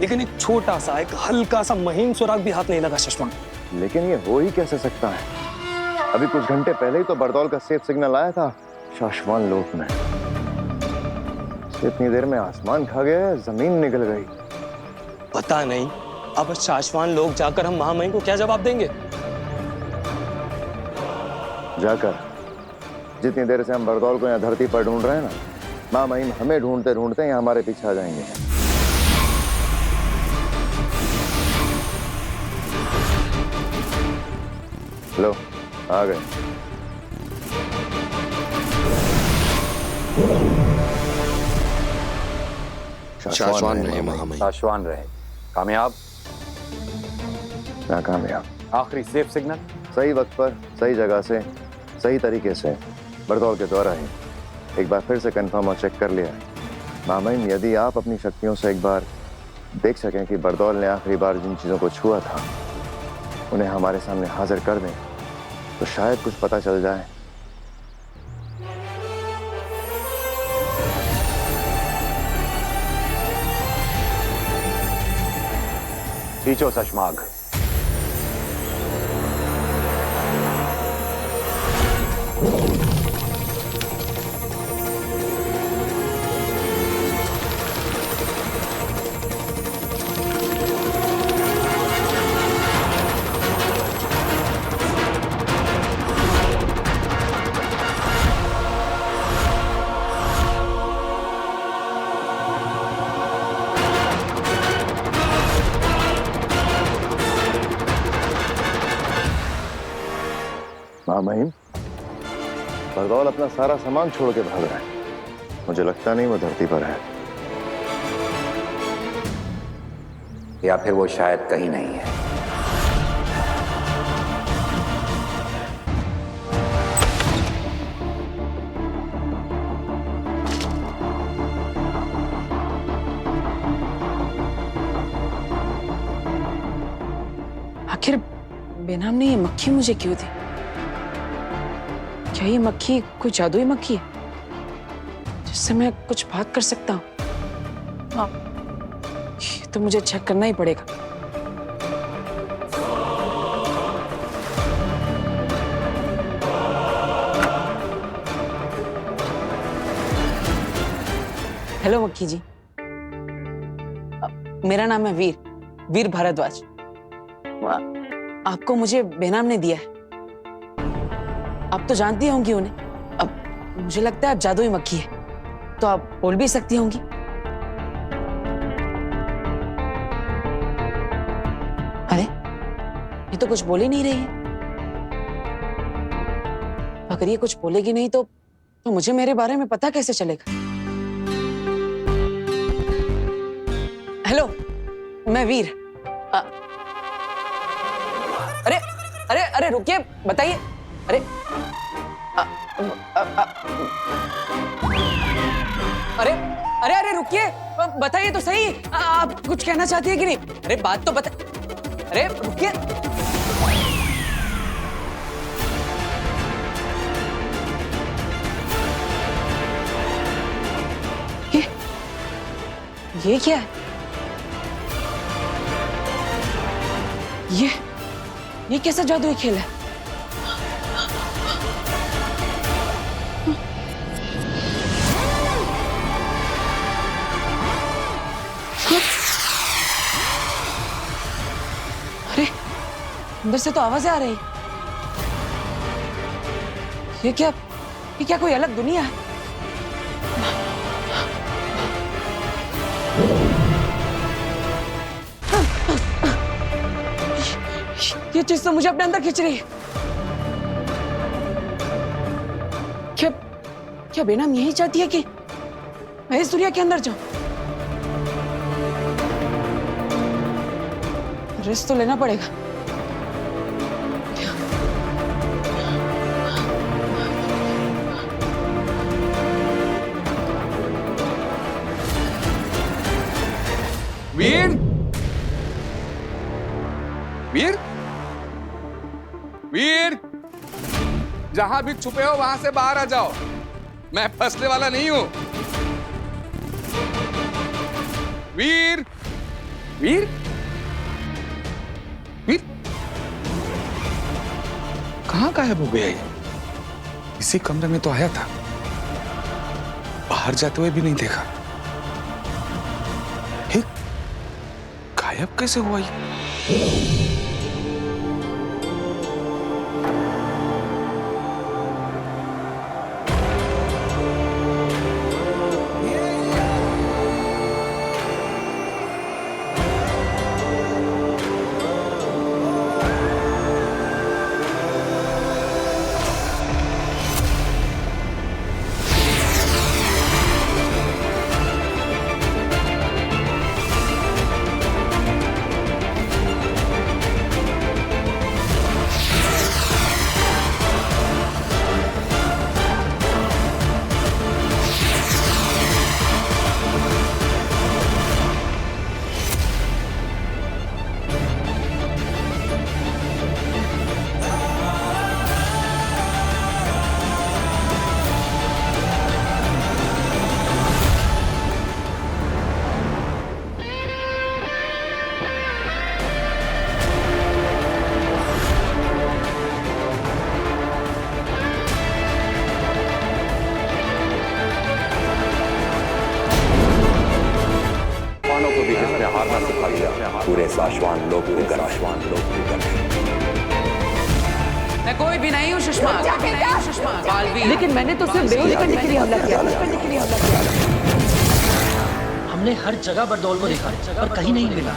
लेकिन एक छोटा सा, एक हल्का सा महीन सुराग भी हाथ नहीं लगा शशमान। लेकिन ये हो ही कैसे सकता है? अभी कुछ घंटे पहले ही तो बरदौल का सेफ सिग्नल आया था शाश्वान लोक में। इतनी देर में आसमान खा गया, जमीन निकल गई। पता नहीं अब शाश्वान लोग जाकर हम महामहिम को क्या जवाब देंगे। जाकर जितनी देर से हम बरदौल को यहाँ धरती पर ढूंढ रहे हैं ना, महामहिम हमें ढूंढते ढूंढते यहाँ हमारे पीछे आ जाएंगे। लो आ गए। शाश्वान रहे महामहिम। शाश्वान रहे। कामयाब? नाकामयाब। आखिरी सेफ सिग्नल सही वक्त पर, सही जगह से, सही तरीके से बरदौल के द्वारा ही एक बार फिर से कंफर्म और चेक कर लिया। महामहिम, यदि आप अपनी शक्तियों से एक बार देख सकें कि बरदौल ने आखिरी बार जिन चीजों को छुआ था उन्हें हमारे सामने हाजिर कर दें तो शायद कुछ पता चल जाए। खींचो सशमाग। महामहिम, बरदौल अपना सारा सामान छोड़ के भाग रहा है। मुझे लगता नहीं वो धरती पर है। या फिर वो शायद कहीं नहीं है। आखिर बेनाम ने ये मक्खी मुझे क्यों दी? क्या ये मक्खी कोई जादुई मक्खी है जिससे मैं कुछ बात कर सकता हूँ? ये तो मुझे चेक करना ही पड़ेगा। हेलो मक्खी जी, मेरा नाम है वीर भारद्वाज। आपको मुझे बेनाम ने दिया है। आप तो जानती होंगी उन्हें। अब मुझे लगता है आप जादुई मक्खी है तो आप बोल भी सकती होंगी। अरे ये तो कुछ बोल ही नहीं रही है। अगर ये कुछ बोलेगी नहीं तो मुझे मेरे बारे में पता कैसे चलेगा? हेलो, मैं वीर। अरे अरे अरे रुकिए, बताइए। अरे अरे अरे अरे रुकिए, बताइए तो सही। आप कुछ कहना चाहती है कि नहीं? अरे बात तो बता। अरे रुकिए। ये क्या है? ये कैसा जादुई खेल है? अरे अंदर से तो आवाजें आ रही। ये क्या कोई अलग दुनिया है? ये चीज तो मुझे अपने अंदर खींच रही है। क्या बेनाम यही चाहती है कि मैं इस दुनिया के अंदर जाऊं? रिस्क तो लेना पड़ेगा। वीर, वीर, वीर, जहां भी छुपे हो वहां से बाहर आ जाओ। मैं फंसने वाला नहीं हूं। वीर, वीर, वीर कहाँ गायब हो गया ये? इसी कमरे में तो आया था, बाहर जाते हुए भी नहीं देखा। हे, गायब कैसे हुआ ये? पूरे साशवान लोग मैं कोई भी नहीं हूँ सुषमा, बालवीर। लेकिन मैंने तो सिर्फ बेहोश करने के लिए हमला किया। हमने हर जगह बरदौल को देखा पर कहीं नहीं मिला।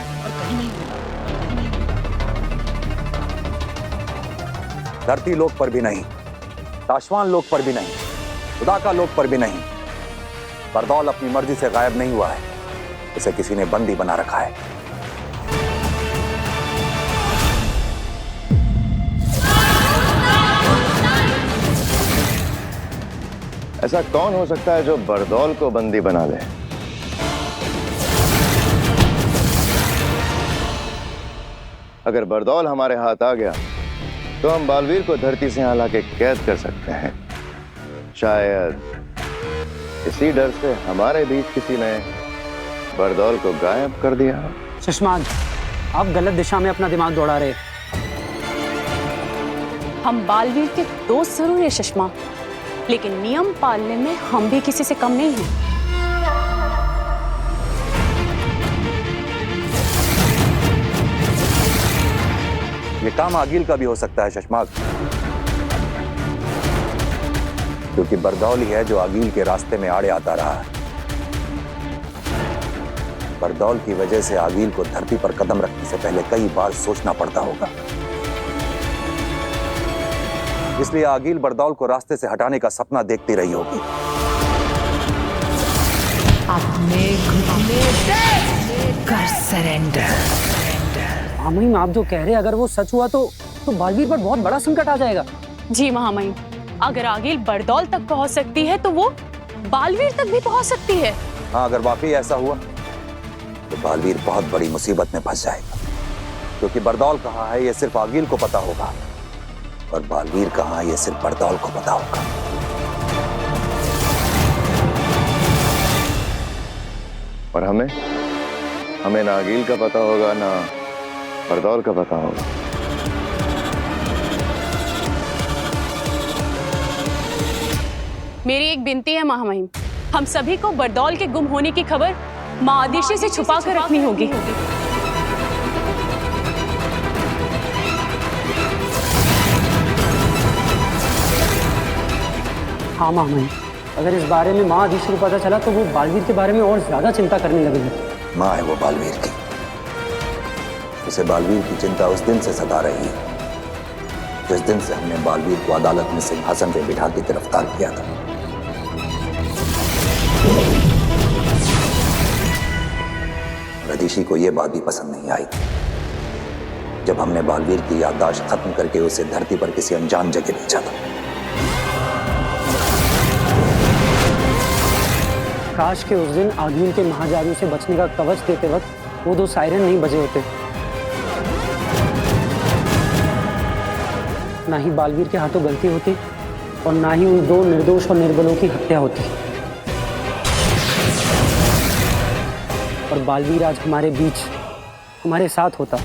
धरती लोक पर भी नहीं, साशवान लोक पर भी नहीं, खुदा का लोक पर भी नहीं। बरदौल अपनी मर्जी से गायब नहीं हुआ है, इसे किसी ने बंदी बना रखा है। ऐसा कौन हो सकता है जो बरदौल को बंदी बना ले? अगर बरदौल हमारे हाथ आ गया तो हम बालवीर को धरती से यहाँ लाके कैद कर सकते हैं। शायद इसी डर से हमारे बीच किसी ने बरदौल को गायब कर दिया। सुषमा, आप गलत दिशा में अपना दिमाग दौड़ा रहे। हम बालवीर के दोस्त जरूर है सुषमा, लेकिन नियम पालने में हम भी किसी से कम नहीं हैं। ये काम आगिल का भी हो सकता है शशमाक, क्योंकि बरदौल ही है जो आगिल के रास्ते में आड़े आता रहा है। बरदौल की वजह से आगिल को धरती पर कदम रखने से पहले कई बार सोचना पड़ता होगा। इसलिए आगिल बरदौल को रास्ते से हटाने का सपना देखती रही होगी। अपने घुटने कर सरेंडर। महामहिम, आप जो कह रहे हैं अगर वो सच हुआ तो बालवीर पर बहुत बड़ा संकट आ जाएगा। जी महामहिम, अगर आगिल बरदौल तक पहुंच सकती है तो वो बालवीर तक भी पहुंच सकती है। हाँ, अगर वाकई ऐसा हुआ तो बालवीर बहुत बड़ी मुसीबत में फंस जाएगा, क्योंकि बरदौल कहाँ है ये सिर्फ आगिल को पता होगा और बालवीर कहाँ है ये सिर्फ बरदौल को पता होगा। और हमें ना आगिल का पता होगा ना बरदौल का पता होगा। मेरी एक विनती है महामहिम, हम सभी को बरदौल के गुम होने की खबर माँ आदिशि से छुपा कर रखनी होगी। हाँ महामहिम, अगर इस बारे में माँ आदिशि को पता चला तो वो बालवीर के बारे में और ज्यादा चिंता करने लगेगी। माँ है वो बालवीर की, उसे बालवीर की चिंता उस दिन से सता रही है जिस दिन से हमने बालवीर को अदालत में सिंहासन पे बिठा के गिरफ्तार किया था। रदीशी को यह बात भी पसंद नहीं आई जब हमने बालवीर की याददाश्त खत्म करके उसे धरती पर किसी अनजान जगह भेजा था। काश के उस दिन आगिल के महाजादू से बचने का कवच देते वक्त वो दो सायरन नहीं बजे होते, ना ही बालवीर के हाथों गलती होती और ना ही उन दो निर्दोष और निर्बलों की हत्या होती। और बालवीर आज हमारे बीच हमारे साथ होता।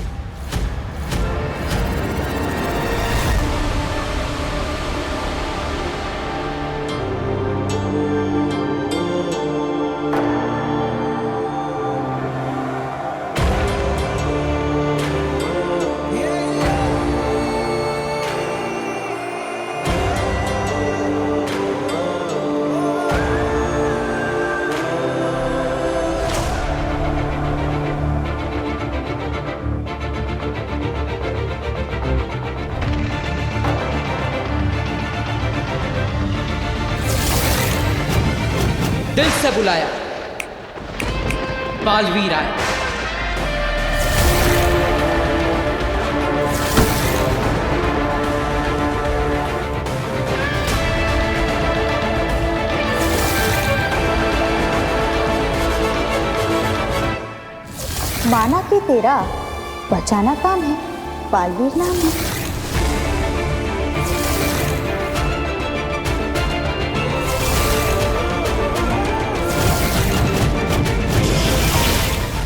दिल से बुलाया, बालवीर आया। माना कि तेरा बचाना काम है, बालवीर नाम है।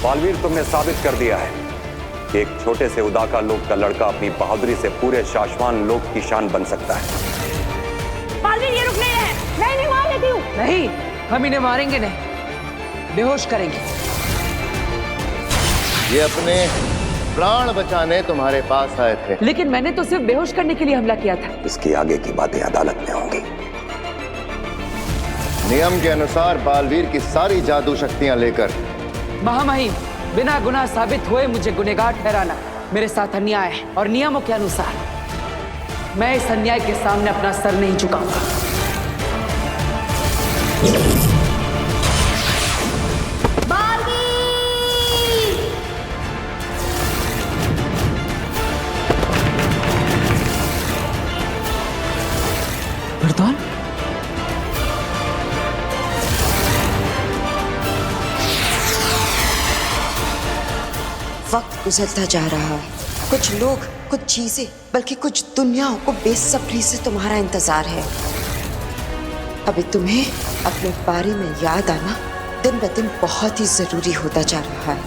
बालवीर, तुमने साबित कर दिया है कि एक छोटे से उदाका लोक का लड़का अपनी बहादुरी से पूरे शाश्वान लोक की शान बन सकता है। बालवीर ये रुक नहीं है, मैं नहीं मार लेती हूँ। नहीं, हम इन्हें मारेंगे नहीं, बेहोश करेंगे। ये अपने प्राण बचाने तुम्हारे पास आए थे, लेकिन मैंने तो सिर्फ बेहोश करने के लिए हमला किया था। इसकी आगे की बातें अदालत में होंगी। नियम के अनुसार बालवीर की सारी जादू शक्तियां लेकर महामहिम, बिना गुनाह साबित हुए मुझे गुनहगार ठहराना मेरे साथ अन्याय है, और नियमों के अनुसार मैं इस अन्याय के सामने अपना सर नहीं झुकाऊंगा। बरदौल, वक्त गुजरता जा रहा है। कुछ लोग, कुछ चीजें, बल्कि कुछ दुनियाओं को बेसब्री से तुम्हारा इंतजार है। अभी तुम्हें अपने बारे में याद आना दिन ब दिन बहुत ही जरूरी होता जा रहा है।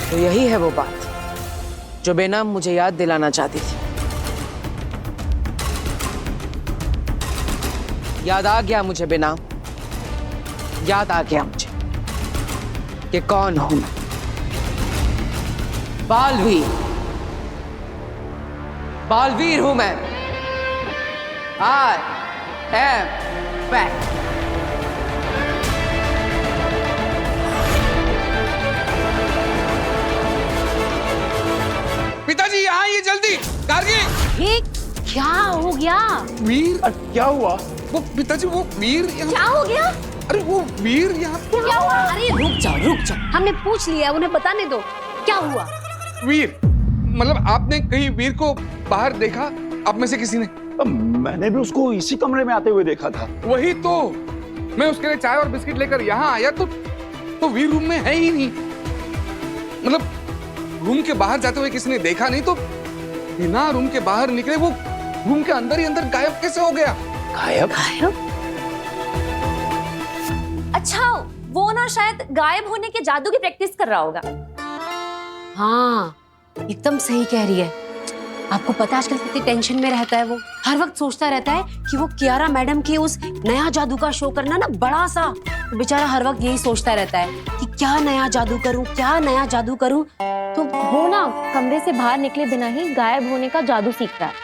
तो यही है वो बात जो बेनाम मुझे याद दिलाना चाहती थी। याद आ गया मुझे बेनाम, याद आ गया मुझे कि कौन हूं मैं। बालवीर, बालवीर हूं मैं। I am back. पिताजी यहाँ आइए जल्दी। गार्गी, ये क्या हो गया? वीर, क्या हुआ? वो पिताजी, वो वीर यहाँ। क्या हो गया? अरे वो वीर यहाँ। क्या हुआ? अरे रुक जाओ, रुक जाओ, हमने पूछ लिया, उन्हें बताने दो क्या हुआ। वीर, मतलब आपने कहीं वीर को बाहर देखा? आप में से किसी ने? मैंने भी उसको इसी कमरे में आते हुए देखा था। वही तो, मैं उसके लिए चाय और बिस्किट लेकर यहाँ आया तो वीर रूम में है ही नहीं। मतलब रूम के बाहर जाते हुए किसी ने देखा नहीं, तो बिना रूम के बाहर निकले वो रूम के अंदर ही अंदर गायब कैसे हो गया? गायब? अच्छा, वो ना शायद गायब होने के जादू की प्रैक्टिस कर रहा होगा। हाँ, एकदम सही कह रही है। आपको पता है आजकल कितनी टेंशन में रहता है वो। हर वक्त सोचता रहता है कि वो कियारा मैडम के उस नया जादू का शो करना ना बड़ा सा। तो बेचारा हर वक्त यही सोचता रहता है कि क्या नया जादू करूं, क्या नया जादू करूं। तो वो ना कमरे से बाहर निकले बिना ही गायब होने का जादू सीख रहा है।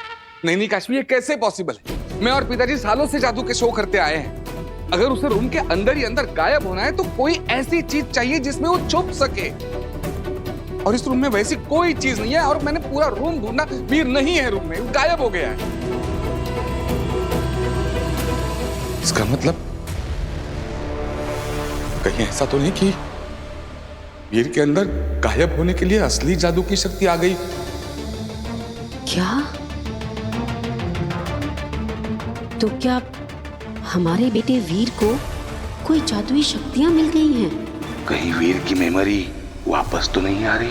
नहीं काश्मीर, ये कैसे पॉसिबल है? मैं और पिताजी सालों से जादू के शो करते आए हैं। अगर उसे रूम के अंदर ही अंदर गायब होना है तो कोई ऐसी चीज चाहिए जिसमें वो छुप सके, और इस रूम में वैसी कोई चीज नहीं है। और मैंने पूरा रूम ढूंढा, वीर नहीं है रूम में, गायब हो गया है। इसका मतलब कहीं ऐसा तो नहीं कि वीर के अंदर गायब होने के लिए असली जादू की शक्ति आ गई? क्या? तो क्या हमारे बेटे वीर को कोई जादुई शक्तियां मिल गई हैं? कहीं वीर की मेमोरी वापस तो नहीं आ रही?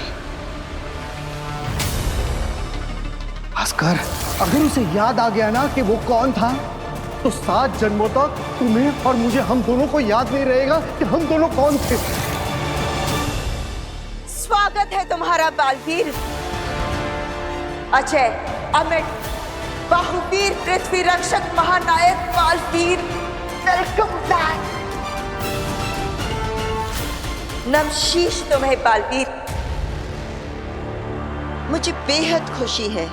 भास्कर, अगर उसे याद आ गया ना कि वो कौन था, तो 7 जन्मों तक तुम्हें और मुझे, हम दोनों को याद नहीं रहेगा कि हम दोनों कौन थे। स्वागत स्वागत है तुम्हारा बालवीर। अजय, अमिट, बाहुवीर, पृथ्वी रक्षक, महानायक बालवीर, वेलकम बैक। नमशीश तुम्हें बालवीर। मुझे बेहद खुशी है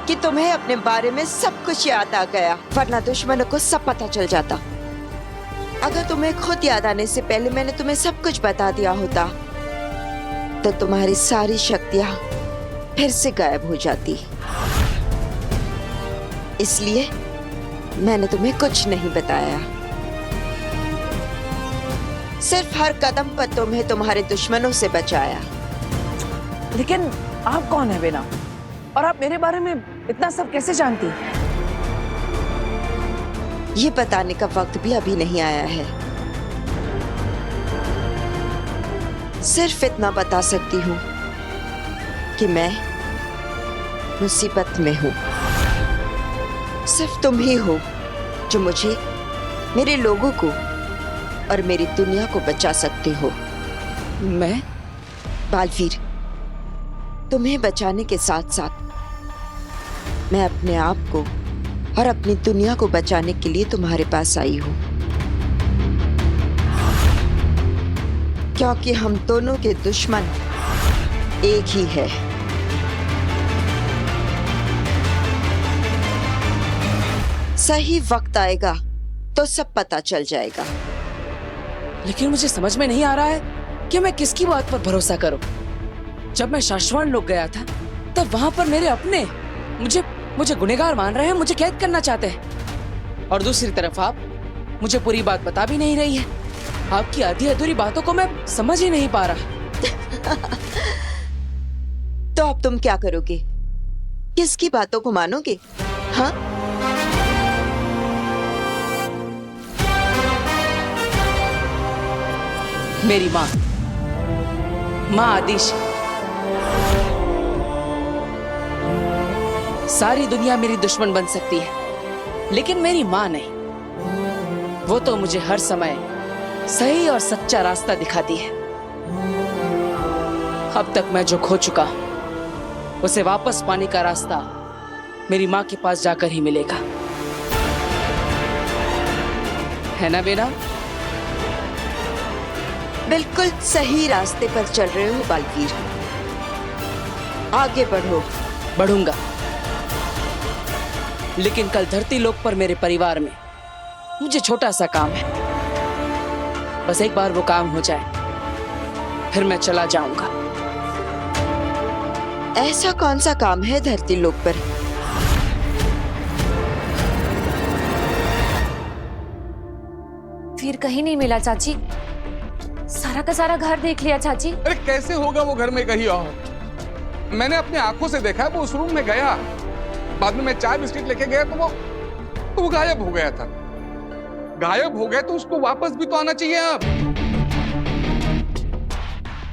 कि तुम्हें अपने बारे में सब कुछ याद आ गया, वरना दुश्मनों को सब पता चल जाता। अगर तुम्हें खुद याद आने से पहले मैंने तुम्हें सब कुछ बता दिया होता तो तुम्हारी सारी शक्तियां फिर से गायब हो जाती। इसलिए मैंने तुम्हें कुछ नहीं बताया। सिर्फ हर कदम पर तुम्हें तुम्हारे दुश्मनों से बचाया। लेकिन आप कौन है बेना? और आप मेरे बारे में इतना सब कैसे जानती? ये बताने का वक्त भी अभी नहीं आया है। सिर्फ इतना बता सकती हूँ कि मैं मुसीबत में हूँ। सिर्फ तुम ही हो जो मुझे, मेरे लोगों को और मेरी दुनिया को बचा सकते हो। मैं? बालवीर, तुम्हें बचाने के साथ साथ मैं अपने आप को और अपनी दुनिया को बचाने के लिए तुम्हारे पास आई हूं, क्योंकि हम दोनों के दुश्मन एक ही है। सही वक्त आएगा तो सब पता चल जाएगा। लेकिन मुझे समझ में नहीं आ रहा है कि मैं किसकी बात पर भरोसा करूं। जब मैं शाश्वान लोग गया था तब वहां पर मेरे अपने मुझे गुनहगार मान रहे हैं, मुझे कैद करना चाहते हैं। और दूसरी तरफ आप मुझे पूरी बात बता भी नहीं रही है। आपकी आधी अधूरी बातों को मैं समझ ही नहीं पा रहा। तो अब तुम क्या करोगे? किसकी बातों को मानोगे? हाँ? मेरी माँ आदिश। सारी दुनिया मेरी दुश्मन बन सकती है, लेकिन मेरी माँ नहीं। वो तो मुझे हर समय सही और सच्चा रास्ता दिखाती है। अब तक मैं जो खो चुका उसे वापस पाने का रास्ता मेरी माँ के पास जाकर ही मिलेगा, है ना बेना? बिल्कुल सही रास्ते पर चल रहे हो बालवीर। आगे बढ़ो। बढ़ूंगा, लेकिन कल धरती लोक पर मेरे परिवार में मुझे छोटा सा काम है। बस एक बार वो काम हो जाए फिर मैं चला जाऊंगा। ऐसा कौन सा काम है धरती लोक पर? फिर कहीं नहीं मिला चाची। सारा का सारा घर देख लिया चाची। अरे कैसे होगा वो घर में कहीं और? मैंने अपनी आंखों से देखा, वो उस रूम में गया, बाद में मैं चाय बिस्किट लेके गया तो वो गायब हो गया था। गायब हो गया तो उसको वापस भी तो आना चाहिए। अब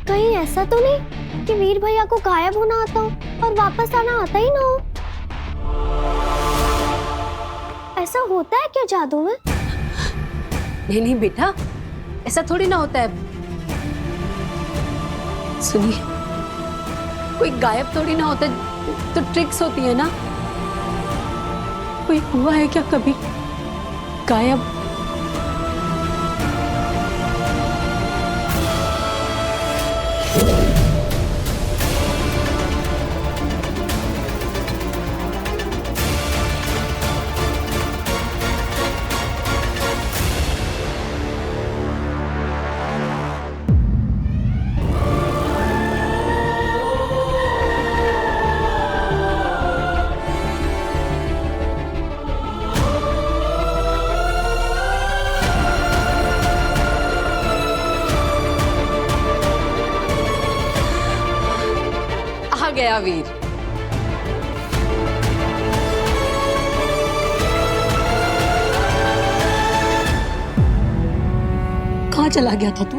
कहीं ऐसा तो नहीं कि वीर भैया को गायब होना आता हो और वापस आना आता ही ना हो? ऐसा होता है क्या जादू में? नहीं बेटा, ऐसा थोड़ी ना होता है। सुनिए, कोई गायब थोड़ी ना होता, तो ट्रिक्स होती है ना। कोई हुआ है क्या कभी गायब? गया वीर। कहाँ चला गया था तू?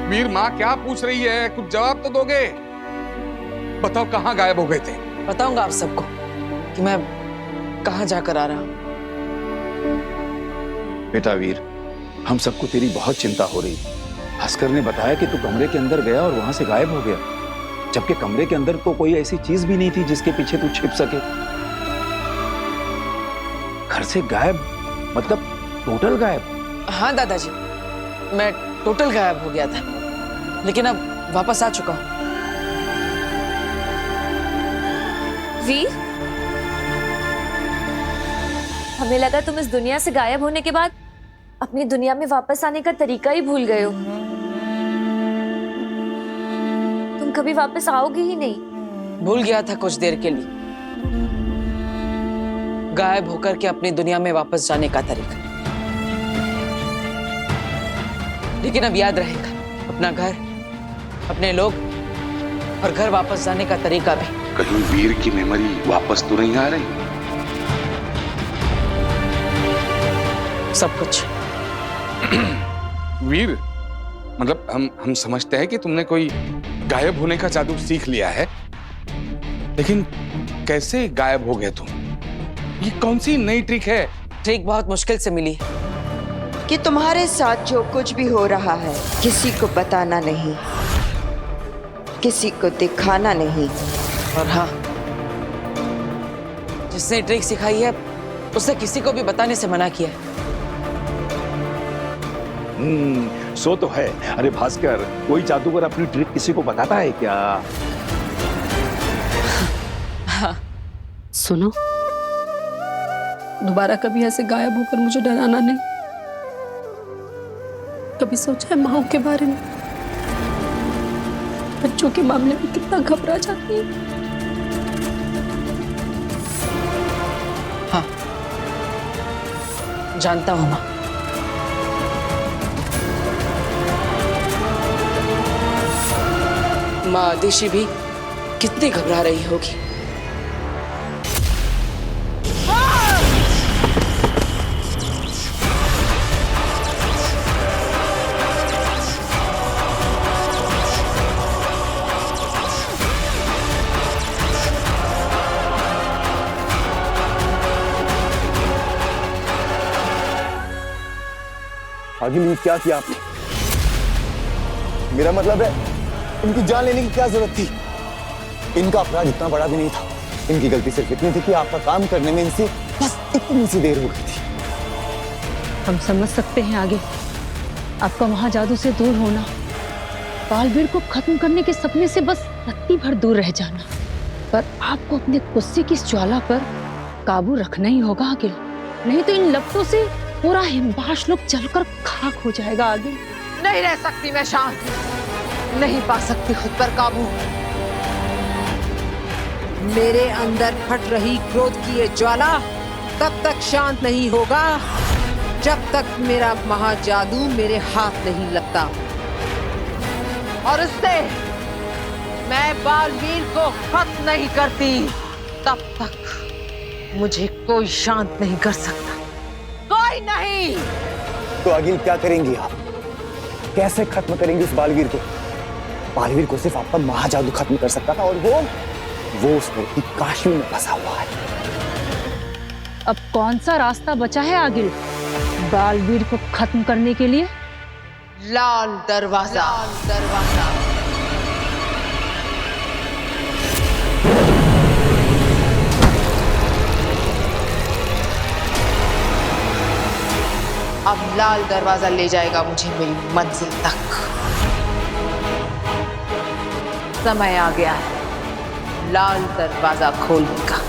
वीर, माँ क्या पूछ रही है? कुछ जवाब तो दोगे। बताओ कहाँ गायब हो गए थे? बताऊंगा आप सबको कि मैं कहाँ जाकर आ रहा हूं। बेटा वीर, हम सबको तेरी बहुत चिंता हो रही। भास्कर ने बताया कि तू कमरे के अंदर गया और वहां से गायब हो गया, जबकि कमरे के अंदर तो कोई ऐसी चीज भी नहीं थी जिसके पीछे तू छिप सके। घर से गायब मतलब टोटल गायब? हाँ दादाजी, मैं टोटल गायब हो गया था, लेकिन अब वापस आ चुका हूँ। वीर, हमें लगा तुम इस दुनिया से गायब होने के बाद अपनी दुनिया में वापस आने का तरीका ही भूल गए हो। तुम कभी वापस आओगे ही नहीं। भूल गया था कुछ देर के लिए, गायब होकर के अपनी दुनिया में वापस जाने का तरीका, लेकिन अब याद रहेगा अपना घर, अपने लोग और घर वापस जाने का तरीका भी। कहीं वीर की मेमोरी वापस तो नहीं आ रही? सब कुछ। वीर, मतलब हम समझते हैं कि तुमने कोई गायब होने का जादू सीख लिया है, लेकिन कैसे गायब हो गए तुम? ये कौन सी नई ट्रिक है? ट्रिक बहुत मुश्किल से मिली है कि तुम्हारे साथ जो कुछ भी हो रहा है किसी को बताना नहीं, किसी को दिखाना नहीं। और हाँ, जिसने ट्रिक सिखाई है उसने किसी को भी बताने से मना किया है। सो तो है। अरे भास्कर, कोई जादूगर अपनी ट्रिक किसी को बताता है क्या? हाँ। सुनो, दोबारा कभी ऐसे गायब होकर मुझे डराना नहीं। कभी सोचा है माँ के बारे में? बच्चों के मामले में कितना घबरा जाती है। हाँ, जानता हूं माँ। माँ आदिशि भी कितनी घबरा रही होगी। आगे नहीं क्या किया आपने? मेरा मतलब है इनकी जान लेने की क्या जरूरत थी? इनका अपराध इतना बड़ा भी नहीं था। इनकी गलती सिर्फ इतनी थी कि आपका काम करने में इनसे बस इतनी सी देर हो गई थी। हम समझ सकते हैं आगे आपका महाजादू से दूर होना, बालवीर को खत्म करने के सपने से बस रत्ती भर दूर रह जाना, पर आपको अपने गुस्से की इस ज्वाला पर काबू रखना ही होगा आगे, नहीं तो इन लपटों से पूरा हिमबाश लोग जलकर खाक हो जाएगा आगे। नहीं रह सकती मैं शांत, नहीं पा सकती खुद पर काबू। मेरे अंदर फट रही क्रोध की ये ज्वाला तब तक शांत नहीं होगा जब तक मेरा महाजादू मेरे हाथ नहीं लगता, और उससे मैं बालवीर को खत्म नहीं करती तब तक मुझे कोई शांत नहीं कर सकता, कोई नहीं। तो आगे क्या करेंगी आप? कैसे खत्म करेंगी उस बालवीर को? बालवीर को सिर्फ आपका महाजादू खत्म कर सकता था, और वो उस लड़की काशी में फंसा हुआ है। अब कौन सा रास्ता बचा है आगे बालवीर को खत्म करने के लिए? लाल दरवाजा। लाल दरवाजा। अब लाल दरवाजा ले जाएगा मुझे मेरी मंजिल तक। समय आ गया है लाल दरवाजा खोलने का।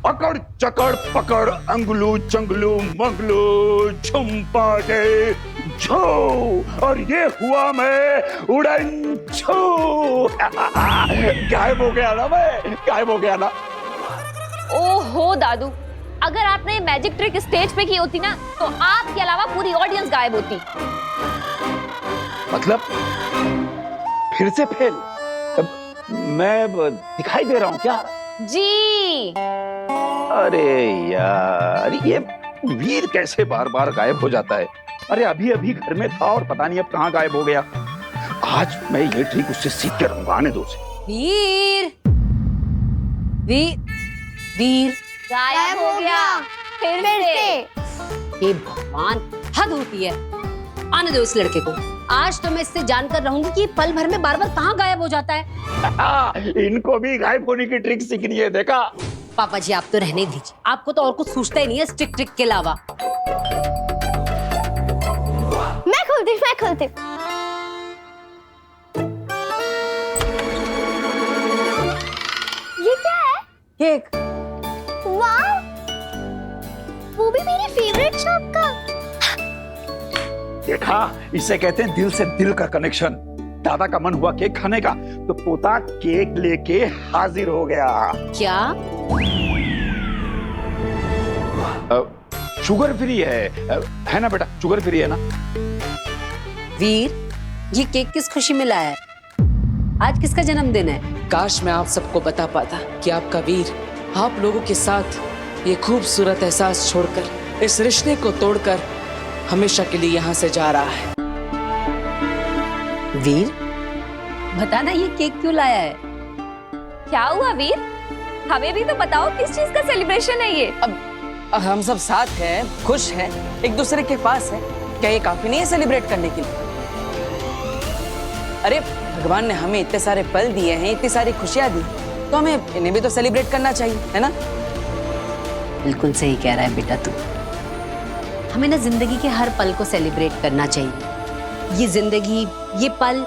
अकड़ चकड़ पकड़ अंगलू चंगलू मंगलू झुम्पाटे झो, और ये हुआ मैं उड़न छू। गायब हो गया ना मैं, गायब हो गया ना। ओहो दादू, अगर आपने मैजिक ट्रिक स्टेज पे की होती ना तो आपके अलावा पूरी ऑडियंस गायब होती। मतलब फिर से फेल? मैं दिखाई दे रहा हूँ क्या? जी। अरे यार, ये वीर कैसे बार बार गायब हो जाता है? अरे अभी अभी घर में था और पता नहीं अब कहाँ गायब हो गया। आज मैं ये ट्रिक उससे सीख कर रहूंगा, आने दो उसे। वीर वीर वीर गायब हो गया फिर से। हे भगवान, हद होती है। आने दो इस लड़के को। आज तो मैं इससे जानकर रहूंगी कि पल भर में बार बार कहाँ गायब हो जाता है। इनको भी गायब होने की ट्रिक सीखनी है, देखा? पापा जी आप तो रहने दीजिए, आपको तो और कुछ सूझता ही नहीं है स्टिक ट्रिक के अलावा। मैं खोलती ये क्या है? केक। वाह, वो भी मेरी फेवरेट शॉप का। देखा, इसे कहते हैं दिल से दिल का कनेक्शन। दादा का मन हुआ केक खाने का, तो पोता केक लेके हाजिर हो गया। क्या? शुगर फ्री है ना बेटा? शुगर फ्री है ना? वीर, ये केक किस खुशी में लाया है? आज किसका जन्मदिन है? काश मैं आप सबको बता पाता कि आपका वीर आप लोगों के साथ ये खूबसूरत एहसास छोड़कर, इस रिश्ते को तोड़कर हमेशा के लिए यहाँ से जा रहा है। वीर, बताना ये केक क्यों लाया है? क्या हुआ वीर? हमें भी तो बताओ किस चीज का सेलिब्रेशन है ये? अब हम सब साथ हैं, खुश हैं, एक दूसरे के पास हैं। क्या ये काफी नहीं है सेलिब्रेट करने के लिए? अरे भगवान ने हमें इतने सारे पल दिए हैं, इतनी सारी खुशियां दी, तो हमें इन्हें भी तो सेलिब्रेट करना चाहिए, है ना? बिल्कुल सही कह रहा है बेटा तू। हमें ना जिंदगी के हर पल को सेलिब्रेट करना चाहिए। ये जिंदगी, ये पल,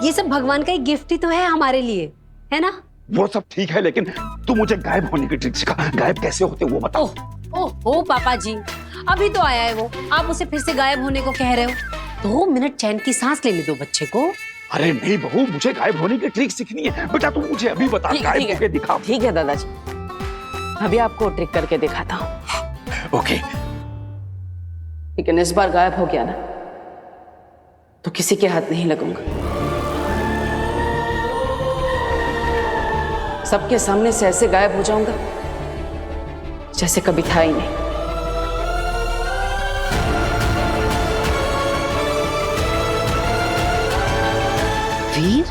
ये सब भगवान का एक गिफ्ट ही तो है हमारे लिए, है ना? वो सब ठीक है, लेकिन तू मुझे गायब होने की ट्रिक सिखा। गायब कैसे होते वो बता। ओह पापा जी, अभी तो आया है वो, आप उसे फिर से गायब होने को कह रहे हो? 2 मिनट चैन की सांस लेने दो बच्चे को। अरे नहीं बहू, मुझे गायब होने की ट्रिक सीखनी है। बेटा तू मुझे अभी बता, गायब होके दिखा। ठीक है दादाजी, अभी आपको ट्रिक करके दिखाता हूँ। ओके। लेकिन इस बार गायब हो गया ना तो किसी के हाथ नहीं लगूंगा। सबके सामने से ऐसे गायब हो जाऊंगा जैसे कभी था ही नहीं। वीर,